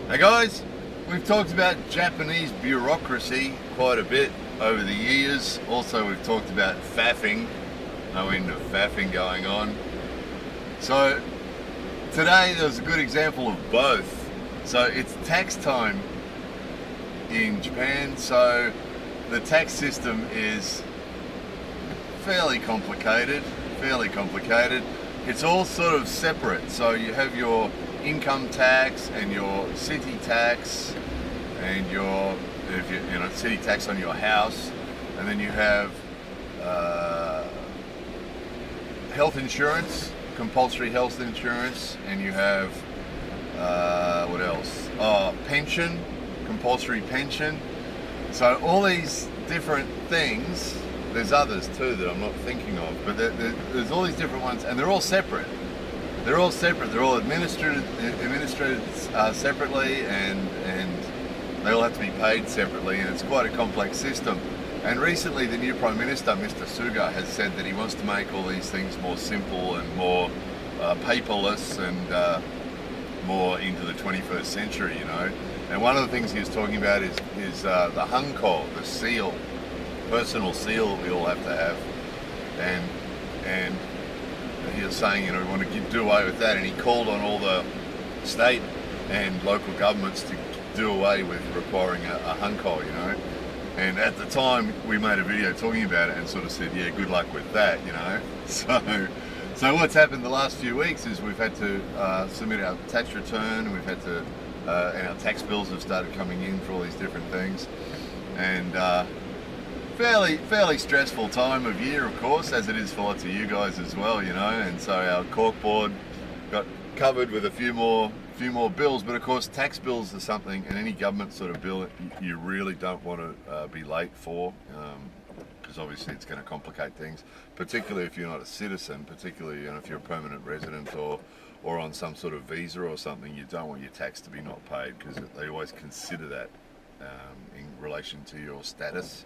Hey guys, we've talked about Japanese bureaucracy quite a bit over the years. Also, we've talked about faffing, no end of faffing going on. So today there was a good example of both. So it's tax time in Japan, so the tax system is fairly complicated. It's all sort of separate. So you have your income tax and your city tax and your city tax on your house, and then you have health insurance, compulsory health insurance, and you have what else? Pension, compulsory pension. So all these different things. There's others too that I'm not thinking of, but there's all these different ones, and they're all separate. They're all administered separately, and they all have to be paid separately, and it's quite a complex system. And recently, the new Prime Minister, Mr. Suga, has said that he wants to make all these things more simple and more paperless and more into the 21st century, And one of the things he was talking about is the hanko, the seal. Personal seal we all have to have, and he was saying, we want to do away with that, and he called on all the state and local governments to do away with requiring a hanko, And at the time, we made a video talking about it and sort of said, yeah, good luck with that, So what's happened the last few weeks is we've had to submit our tax return, and we've had to, and our tax bills have started coming in for all these different things, and fairly stressful time of year, of course, as it is for lots of you guys as well, And so our corkboard got covered with a few more bills, but of course tax bills are something, and any government sort of bill you really don't want to be late for, because obviously it's going to complicate things, particularly if you're not a citizen, particularly if you're a permanent resident or on some sort of visa or something. You don't want your tax to be not paid, because they always consider that in relation to your status.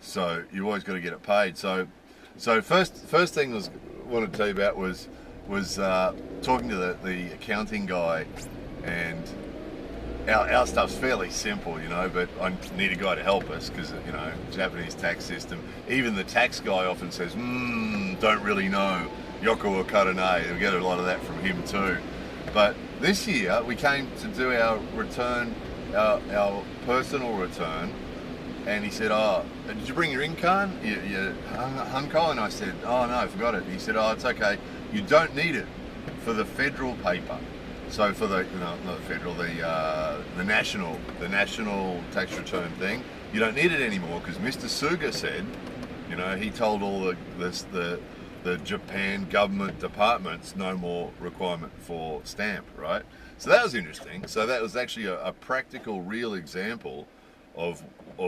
So you always got to get it paid. So first thing I wanted to tell you about was talking to the accounting guy, and our stuff's fairly simple, but I need a guy to help us because Japanese tax system. Even the tax guy often says, don't really know, yoko wa karane. We get a lot of that from him too. But this year we came to do our return, our personal return. And he said, did you bring your in-can, your hanko? And I said, oh no, I forgot it. He said, it's okay. You don't need it for the federal paper. So for the, not the federal, the national tax return thing, you don't need it anymore, because Mr. Suga said, he told all the Japan government departments no more requirement for stamp, right? So that was interesting. So that was actually a practical, real example of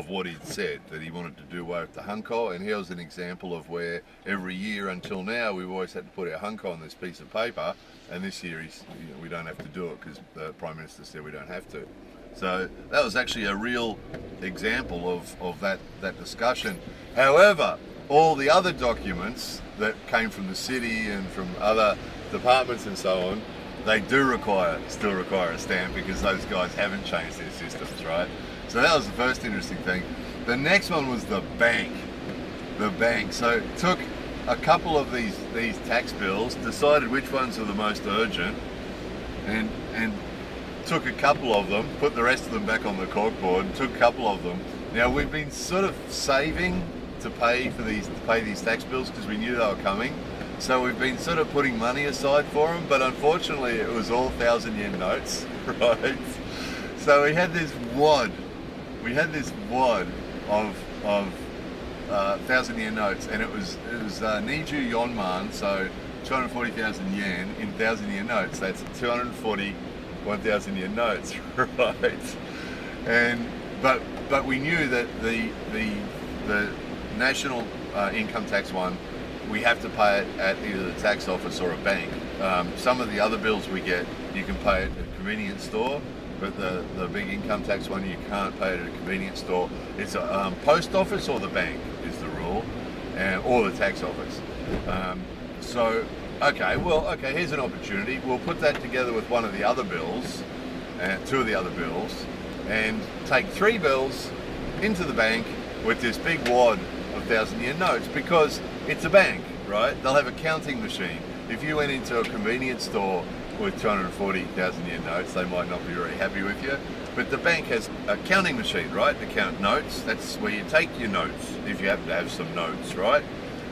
what he'd said, that he wanted to do away with the hanko. And here was an example of where every year until now we've always had to put our hanko on this piece of paper, and this year we don't have to do it because the Prime Minister said we don't have to. So that was actually a real example of that discussion. However, all the other documents that came from the city and from other departments and so on, they do still require a stamp, because those guys haven't changed their systems, right? So that was the first interesting thing. The next one was the bank. So took a couple of these tax bills, decided which ones were the most urgent, and took a couple of them, put the rest of them back on the corkboard, took a couple of them. Now we've been sort of saving to pay these tax bills because we knew they were coming. So we've been sort of putting money aside for them, but unfortunately it was all 1,000 yen notes, right? So we had this wad of 1,000 yen notes, and it was Niju Yonman, so 240,000 yen in 1,000 yen notes. That's 240 1,000 yen notes, right? And but we knew that the national income tax one, we have to pay it at either the tax office or a bank. Some of the other bills we get, you can pay it at a convenience store, but the big income tax one, you can't pay it at a convenience store. It's a post office or the bank is the rule, or the tax office. Okay, here's an opportunity. We'll put that together with one of the other bills, and 2 of the other bills, and take 3 bills into the bank with this big wad of 1,000-year notes, because it's a bank, right? They'll have a counting machine. If you went into a convenience store with 240 1,000-year notes, they might not be very happy with you. But the bank has a counting machine, right, to count notes. That's where you take your notes, if you happen to have some notes, right?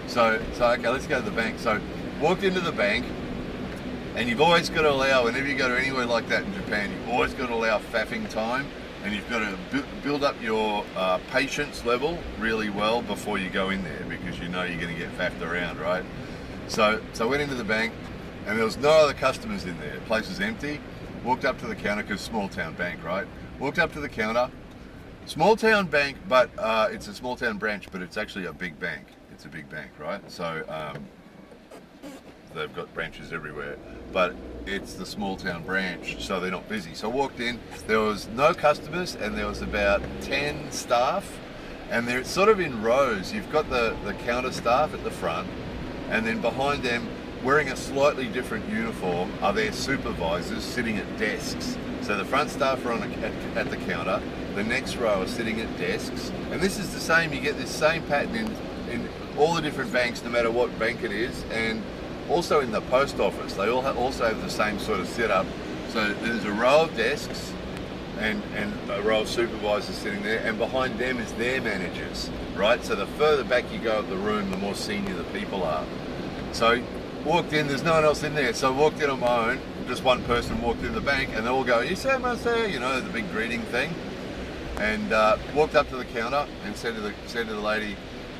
So okay, let's go to the bank. So walked into the bank, and you've always got to allow, whenever you go to anywhere like that in Japan, you've always got to allow faffing time, and you've got to build up your patience level really well before you go in there, because you know you're going to get faffed around, right? So I went into the bank, and there was no other customers in there. The place was empty. Walked up to the counter, because small town bank, right? Walked up to the counter, small town bank, but it's a small town branch, but it's actually a big bank. It's a big bank, right? So they've got branches everywhere, but it's the small town branch, so they're not busy. So I walked in, there was no customers, and there was about 10 staff, and they're sort of in rows. You've got the counter staff at the front, and then behind them, wearing a slightly different uniform, are their supervisors sitting at desks. So the front staff are at the counter, the next row are sitting at desks, and this is the same, you get this same pattern in all the different banks, no matter what bank it is, and also in the post office. They all also have the same sort of setup. So there's a row of desks and a row of supervisors sitting there, and behind them is their managers, right? So the further back you go up the room, the more senior the people are. So walked in, there's no one else in there, so I walked in on my own. Just one person walked in the bank, and they all go, "You say, Master," you know, the big greeting thing. And walked up to the counter and said to the lady,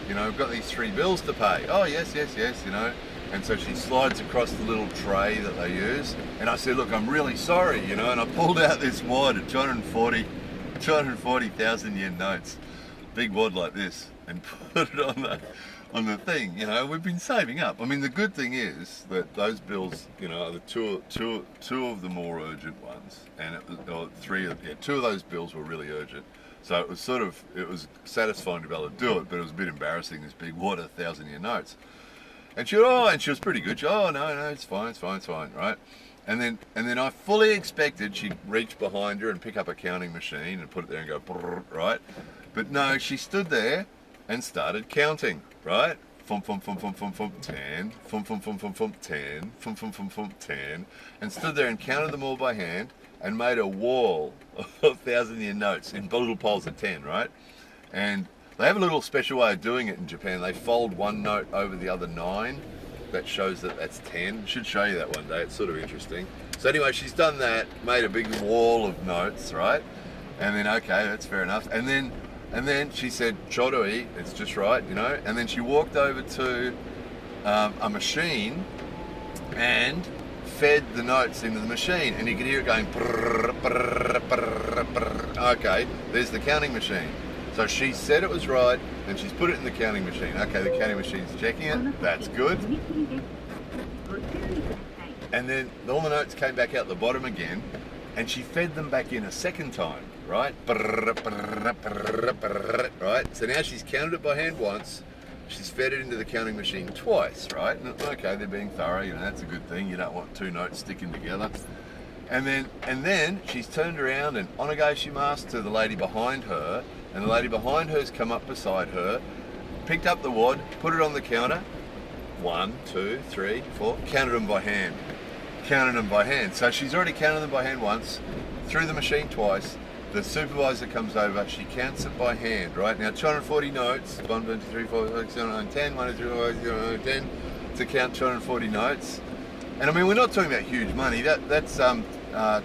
"You know, I've got these 3 bills to pay." "Oh, yes, you know." And so she slides across the little tray that they use, and I said, "Look, I'm really sorry," you know, and I pulled out this wad of 240 1,000-year notes, big wad like this, and put it on the thing. You know, we've been saving up. I mean, the good thing is that those bills, you know, are the two of the more urgent ones, and it was, or 2 of those bills were really urgent. So it was satisfying to be able to do it, but it was a bit embarrassing, this big wad of 1,000-year notes. And she was pretty good. She, "Oh, no, it's fine, right?" And then I fully expected she'd reach behind her and pick up a counting machine and put it there and go, brrr, right? But no, she stood there and started counting, right? Fum, fum, fum, fum, fum, fum, 10, fum, fum, fum, fum, fum, 10, fum, fum, fum, fum, 10, and stood there and counted them all by hand and made a wall of 1,000-year notes in little piles of 10, right? And they have a little special way of doing it in Japan. They fold one note over the other 9. That shows that that's 10. Should show you that one day. It's sort of interesting. So anyway, she's done that, made a big wall of notes, right? And then, okay, that's fair enough. And then she said, "Chodoi," it's just right, you know. And then she walked over to a machine and fed the notes into the machine, and you could hear it going brrr, brrr, brrr, brrr. Okay, there's the counting machine. So she said it was right, and she's put it in the counting machine. Okay, the counting machine's checking it. That's good. And then all the notes came back out the bottom again, and she fed them back in a second time, right? Right? So now she's counted it by hand once. She's fed it into the counting machine twice, right? And okay, they're being thorough. You know, that's a good thing. You don't want 2 notes sticking together. And then she's turned around and onegaishimasu to the lady behind her, and the lady behind her's come up beside her, picked up the wad, put it on the counter. 1, 2, 3, 4. Counted them by hand. So she's already counted them by hand once, through the machine twice. The supervisor comes over, she counts it by hand, right? Now 240 notes, 1, 2, 3, 4, 5, 6, 7, 8, 10, 1, 2, 3, 4, 5, 6, 7, 8, 10, to count 240 notes. And I mean, we're not talking about huge money. That's $2,500 or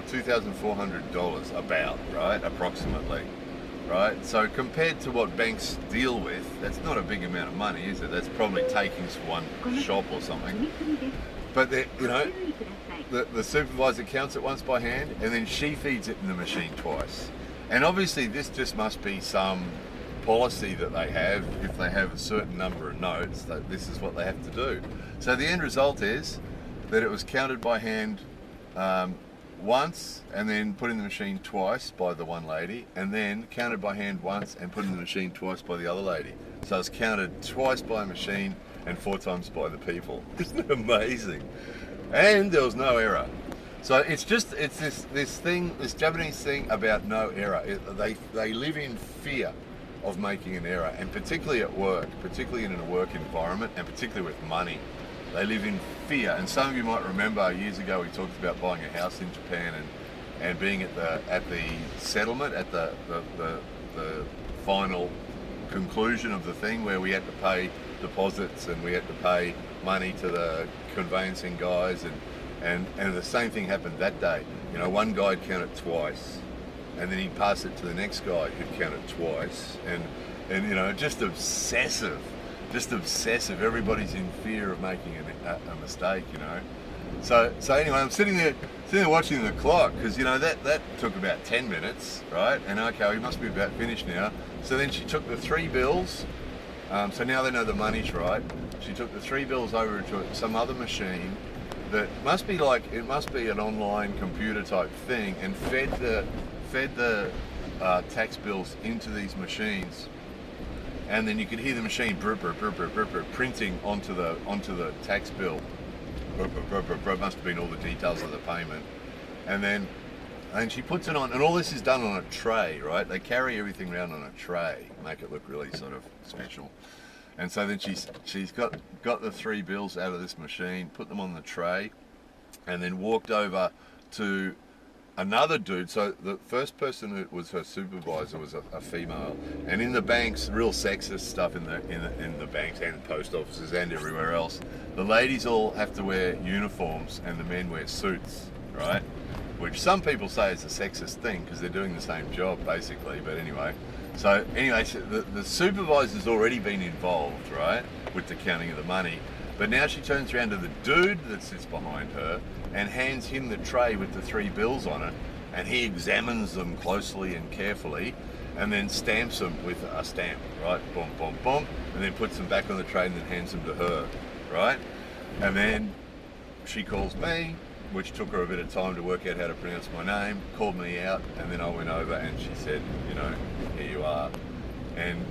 $2,400 about, right? Approximately, right? So compared to what banks deal with, that's not a big amount of money, is it? That's probably takings for one shop or something. But you know, the supervisor counts it once by hand, and then she feeds it in the machine twice. And obviously, this just must be some policy that they have. If they have a certain number of notes, that this is what they have to do. So the end result is that it was counted by hand once, and then put in the machine twice by the one lady, and then counted by hand once and put in the machine twice by the other lady. So it's counted twice by a machine and 4 times by the people. Isn't it amazing? And there was no error. So it's this thing, this Japanese thing about no error. They live in fear of making an error, and particularly at work, particularly in a work environment, and particularly with money. They live in fear. And some of you might remember years ago we talked about buying a house in Japan and being at the settlement, at the final conclusion of the thing, where we had to pay deposits and we had to pay money to the conveyancing guys, and the same thing happened that day. You know, one guy counted twice, and then he'd pass it to the next guy who'd counted twice, and you know, just obsessive. Everybody's in fear of making a mistake, you know. So anyway, I'm sitting there watching the clock, because you know that took about 10 minutes, right? And okay, we must be about finished now. So then she took the 3 bills. So now they know the money's right. She took the 3 bills over to some other machine that must be an online computer type thing, and fed the tax bills into these machines. And then you could hear the machine printing onto the tax bill. Must have been all the details of the payment. And she puts it on, and all this is done on a tray, right? They carry everything around on a tray, make it look really sort of special. And so then she's got the 3 bills out of this machine, put them on the tray, and then walked over to another dude. So the first person who was her supervisor was a female, and in the banks, real sexist stuff in the banks and post offices and everywhere else, the ladies all have to wear uniforms and the men wear suits, right? Which some people say is a sexist thing because they're doing the same job basically. But anyway, so the supervisor's already been involved, right, with the counting of the money. But now she turns around to the dude that sits behind her and hands him the tray with the 3 bills on it, and he examines them closely and carefully, and then stamps them with a stamp, right? Boom, boom, boom, and then puts them back on the tray and then hands them to her, right? And then she calls me, which took her a bit of time to work out how to pronounce my name, called me out, and then I went over and she said, you know, here you are. And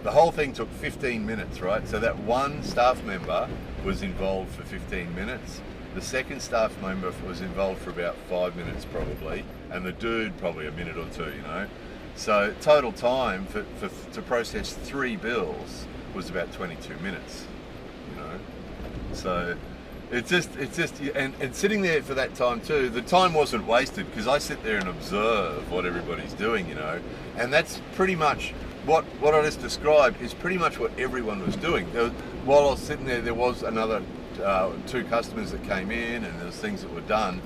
the whole thing took 15 minutes, right? So that one staff member was involved for 15 minutes. The second staff member was involved for about 5 minutes probably, and the dude probably a minute or 2, you know. So total time to process 3 bills was about 22 minutes, you know. So it's just and sitting there for that time too, the time wasn't wasted because I sit there and observe what everybody's doing, you know. And that's pretty much what I just described is pretty much what everyone was doing. While I was sitting there, there was another 2 customers that came in, and there was things that were done,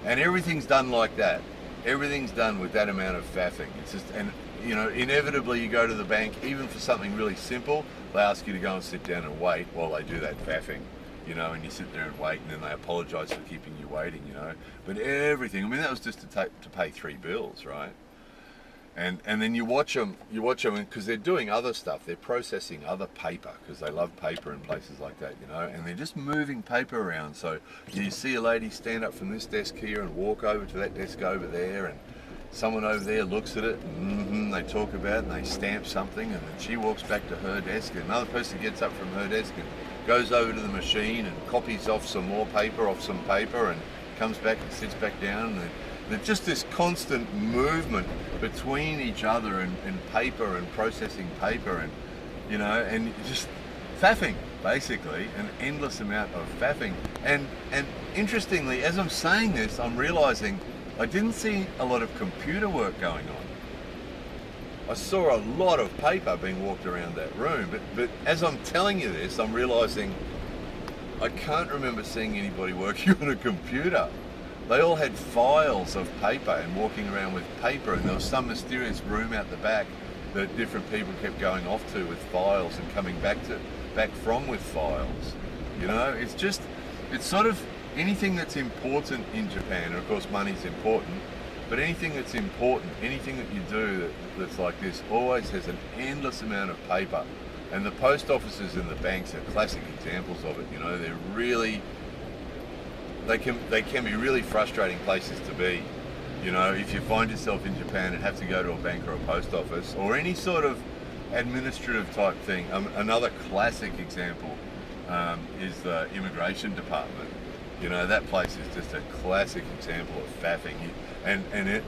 and everything's done like that. Everything's done with that amount of faffing. It's just, and you know, inevitably you go to the bank, even for something really simple, they ask you to go and sit down and wait while they do that faffing, you know, and you sit there and wait, and then they apologise for keeping you waiting, you know. But everything, I mean, that was just to pay 3 bills, right? And then you watch them because they're doing other stuff. They're processing other paper because they love paper in places like that, you know. And they're just moving paper around. So you see a lady stand up from this desk here and walk over to that desk over there, and someone over there looks at it, and they talk about it, and they stamp something, and then she walks back to her desk, and another person gets up from her desk and goes over to the machine and copies off some more paper off some paper, and comes back and sits back down. And there's just this constant movement between each other and paper and processing paper, and you know, and just faffing, basically, an endless amount of faffing. And interestingly, as I'm saying this, I'm realizing I didn't see a lot of computer work going on. I saw a lot of paper being walked around that room, but as I'm telling you this, I'm realizing I can't remember seeing anybody working on a computer. They all had files of paper and walking around with paper, and there was some mysterious room out the back that different people kept going off to with files and coming back from with files. You know, it's sort of anything that's important in Japan, and of course money's important, but anything that's important, anything that you do that's like this always has an endless amount of paper. And the post offices and the banks are classic examples of it, you know. They're really, they can be really frustrating places to be. You know, if you find yourself in Japan and have to go to a bank or a post office or any sort of administrative type thing. Another classic example is the immigration department. You know, that place is just a classic example of faffing.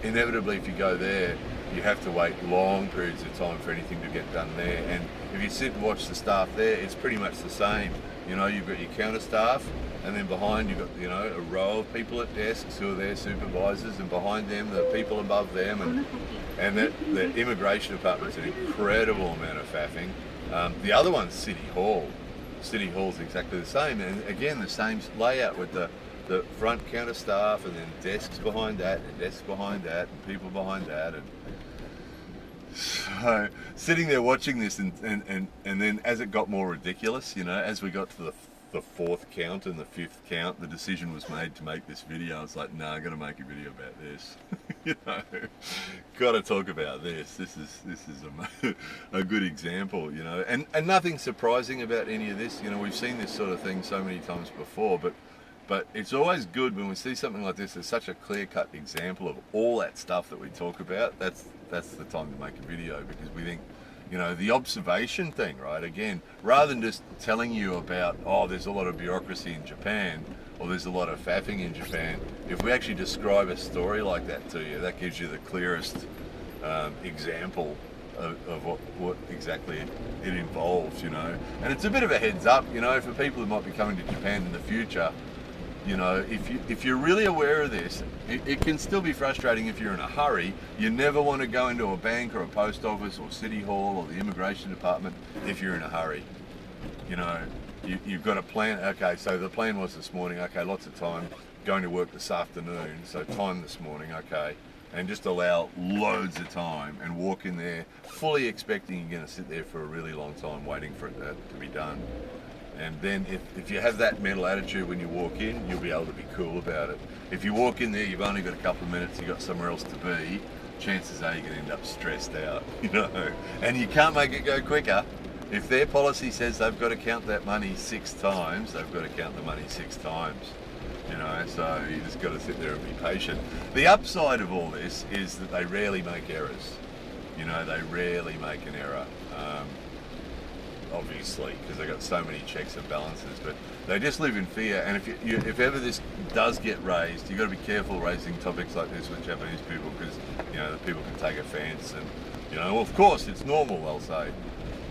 Inevitably, if you go there, you have to wait long periods of time for anything to get done there. And if you sit and watch the staff there, it's pretty much the same. You know, you've got your counter staff, and then behind you've got, you know, a row of people at desks who are their supervisors, and behind them the people above them, and the immigration department's an incredible amount of faffing. The other one's City Hall. City Hall's exactly the same, and again the same layout with the front counter staff, and then desks behind that, and desks behind that, and people behind that, and so sitting there watching this, and then as it got more ridiculous, you know, as we got to the fourth count and the fifth count, the decision was made to make this video. I was like, nah, I got to make a video about this. You know, got to talk about this. This is a good example, you know, and nothing surprising about any of this. You know, we've seen this sort of thing so many times before, but it's always good when we see something like this. It's such a clear-cut example of all that stuff that we talk about. That's the time to make a video, because we think, you know, the observation thing, right? Again, rather than just telling you about, oh, there's a lot of bureaucracy in Japan, or there's a lot of faffing in Japan, if we actually describe a story like that to you, that gives you the clearest example of what exactly it involves, you know. And it's a bit of a heads up, you know, for people who might be coming to Japan in the future. You know, if you're really aware of this, it can still be frustrating if you're in a hurry. You never want to go into a bank or a post office or City Hall or the immigration department if you're in a hurry. You know, you've got a plan. Okay, so the plan was this morning, okay, lots of time, going to work this afternoon, so time this morning, okay, and just allow loads of time and walk in there fully expecting you're going to sit there for a really long time waiting for it to be done. And then if you have that mental attitude when you walk in, you'll be able to be cool about it. If you walk in there, you've only got a couple of minutes, you've got somewhere else to be, chances are you're going to end up stressed out, you know. And you can't make it go quicker. If their policy says they've got to count that money 6 times, they've got to count the money 6 times. You know, so you just got to sit there and be patient. The upside of all this is that they rarely make errors. You know, they rarely make an error. Obviously, because they've got so many checks and balances, but they just live in fear. And if ever this does get raised, you've got to be careful raising topics like this with Japanese people, because, you know, the people can take offence, and, you know, well, of course it's normal, they'll say,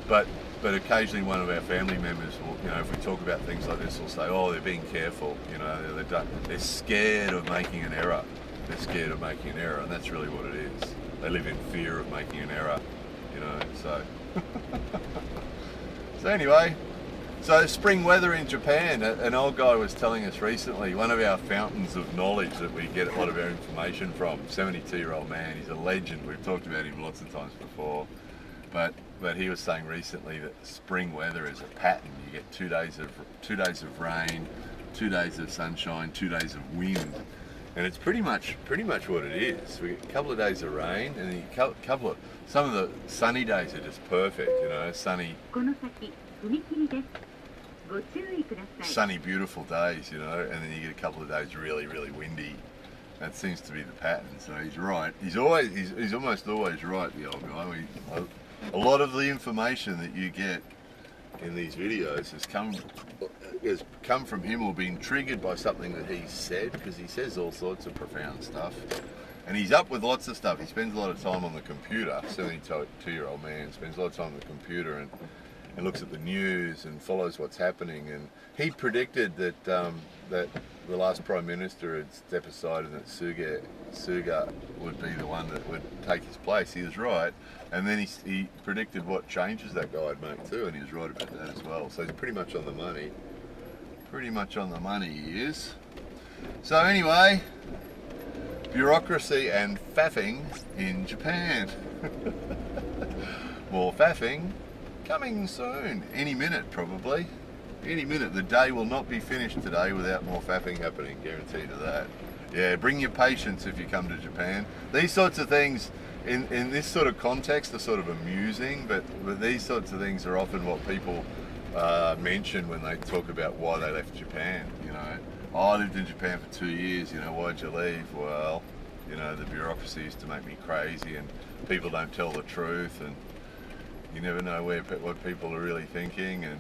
but occasionally one of our family members will, you know, if we talk about things like this, will say, oh, they're being careful, you know, they're scared of making an error. They're scared of making an error, and that's really what it is. They live in fear of making an error, you know, so. So anyway, so spring weather in Japan, an old guy was telling us recently, one of our fountains of knowledge that we get a lot of our information from, 72-year-old man, he's a legend, we've talked about him lots of times before, but he was saying recently that spring weather is a pattern. You get 2 days of rain, 2 days of sunshine, 2 days of wind, and it's pretty much what it is. We get a couple of days of rain, and then some of the sunny days are just perfect, you know, sunny, beautiful days, you know, and then you get a couple of days really, really windy. That seems to be the pattern. So he's right. He's almost always right, the old guy. A lot of the information that you get in these videos has come from him, or been triggered by something that he said, because he says all sorts of profound stuff. And he's up with lots of stuff. He spends a lot of time on the computer. 72-year-old man spends a lot of time on the computer and looks at the news and follows what's happening. And he predicted that that the last Prime Minister had stepped aside, and that Suga would be the one that would take his place. He was right. And then he predicted what changes that guy would make too, and he was right about that as well. So he's pretty much on the money. Pretty much on the money he is. So anyway, bureaucracy and faffing in Japan. More faffing coming soon. Any minute, probably. Any minute. The day will not be finished today without more faffing happening, guaranteed of that. Yeah, bring your patience if you come to Japan. These sorts of things, in this sort of context, are sort of amusing, but these sorts of things are often what people mention when they talk about why they left Japan. You know, oh, I lived in Japan for 2 years, you know, why'd you leave? Well, you know, the bureaucracy used to make me crazy, and people don't tell the truth, and you never know what people are really thinking, and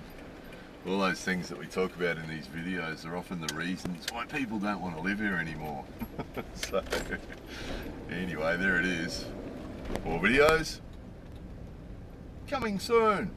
All those things that we talk about in these videos are often the reasons why people don't want to live here anymore. So, anyway, there it is. More videos coming soon.